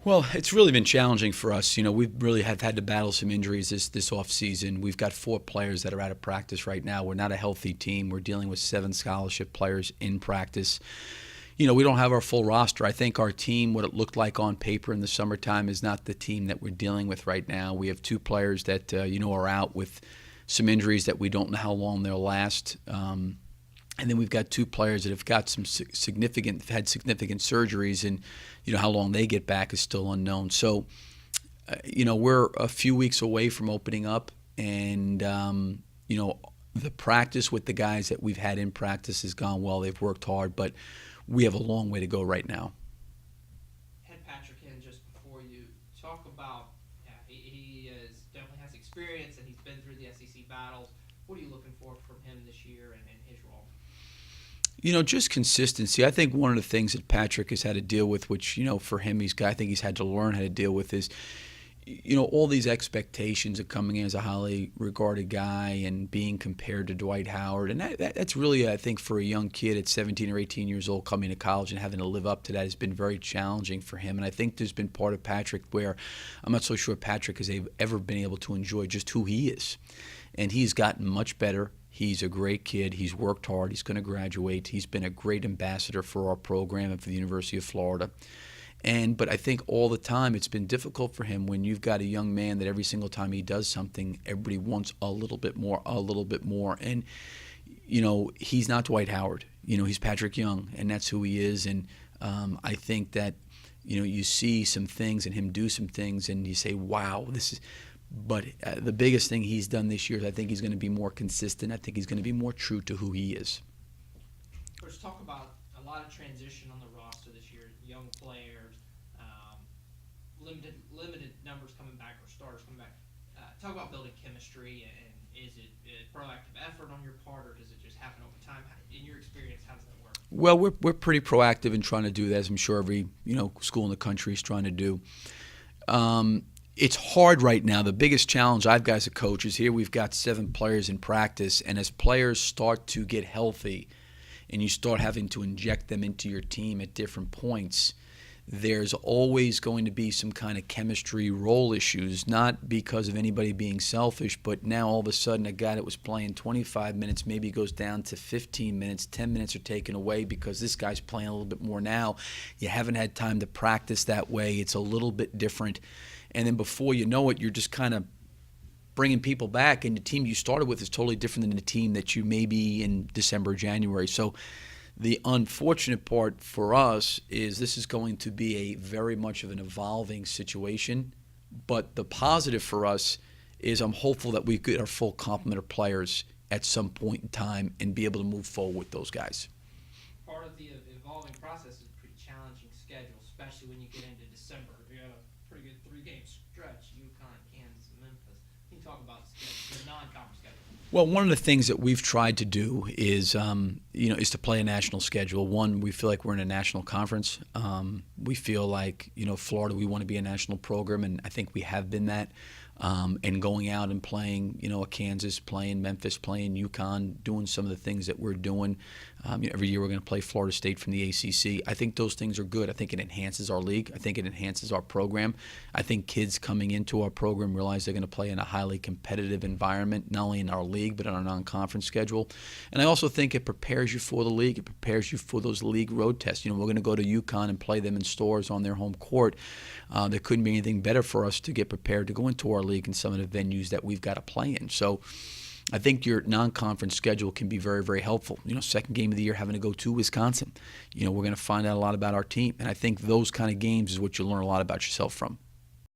Well, it's really been challenging for us. We really have had to battle some injuries this off season. We've got 4 players that are out of practice right now. We're not a healthy team. We're dealing with 7 scholarship players in practice. We don't have our full roster. I think our team, what it looked like on paper in the summertime, is not the team that we're dealing with right now. We have 2 players that are out with some injuries that we don't know how long they'll last. And then we've got 2 players that have got some significant surgeries, and how long they get back is still unknown. So, we're a few weeks away from opening up, and the practice with the guys that we've had in practice has gone well. They've worked hard, but we have a long way to go right now. Had Patrick in just before you talk about. He definitely has experience, and he's been through the SEC battles. What are you looking for from him this year and his role? Just consistency. I think one of the things that Patrick has had to deal with, which, for him, I think he's had to learn how to deal with is, all these expectations of coming in as a highly regarded guy and being compared to Dwight Howard. And that's really, I think, for a young kid at 17 or 18 years old coming to college and having to live up to that has been very challenging for him. And I think there's been part of Patrick where I'm not so sure Patrick has ever been able to enjoy just who he is. And he's gotten much better. He's a great kid. He's worked hard. He's going to graduate. He's been a great ambassador for our program and for the University of Florida. But I think all the time it's been difficult for him when you've got a young man that every single time he does something, everybody wants a little bit more, a little bit more. And, he's not Dwight Howard. He's Patrick Young, and that's who he is. And I think that, you see some things and him do some things, and you say, wow, this is – but the biggest thing he's done this year is I think he's going to be more consistent. I think he's going to be more true to who he is. Let's talk about a lot of transition on the roster this year. Young players, limited numbers coming back or starters coming back. Talk about building chemistry, and is it a proactive effort on your part, or does it just happen over time? In your experience, how does that work? Well, we're pretty proactive in trying to do that, as I'm sure every school in the country is trying to do. It's hard right now. The biggest challenge I've got as a coach is here we've got 7 players in practice, and as players start to get healthy and you start having to inject them into your team at different points, there's always going to be some kind of chemistry role issues, not because of anybody being selfish, but now all of a sudden a guy that was playing 25 minutes maybe goes down to 15 minutes, 10 minutes are taken away because this guy's playing a little bit more now. You haven't had time to practice that way. It's a little bit different. And then before you know it, you're just kind of bringing people back, and the team you started with is totally different than the team that you may be in December, January. So the unfortunate part for us is this is going to be a very much of an evolving situation. But the positive for us is I'm hopeful that we get our full complement of players at some point in time and be able to move forward with those guys. Part of the evolving process is a pretty challenging schedule, especially when you get into December. You have a pretty good 3-game stretch, UConn, Kansas, and Memphis. Can you talk about the non-conference schedule? Well, one of the things that we've tried to do is to play a national schedule. One, we feel like we're in a national conference. We feel like, Florida, we want to be a national program, and I think we have been that. And going out and playing, a Kansas, playing Memphis, playing UConn, doing some of the things that we're doing. Every year we're going to play Florida State from the ACC. I think those things are good. I think it enhances our league. I think it enhances our program. I think kids coming into our program realize they're going to play in a highly competitive environment, not only in our league but in our non-conference schedule. And I also think it prepares you for the league. It prepares you for those league road tests. We're going to go to UConn and play them in stores on their home court. There couldn't be anything better for us to get prepared to go into our league and some of the venues that we've got to play in. So I think your non-conference schedule can be very, very helpful. Second game of the year having to go to Wisconsin. We're going to find out a lot about our team. And I think those kind of games is what you learn a lot about yourself from.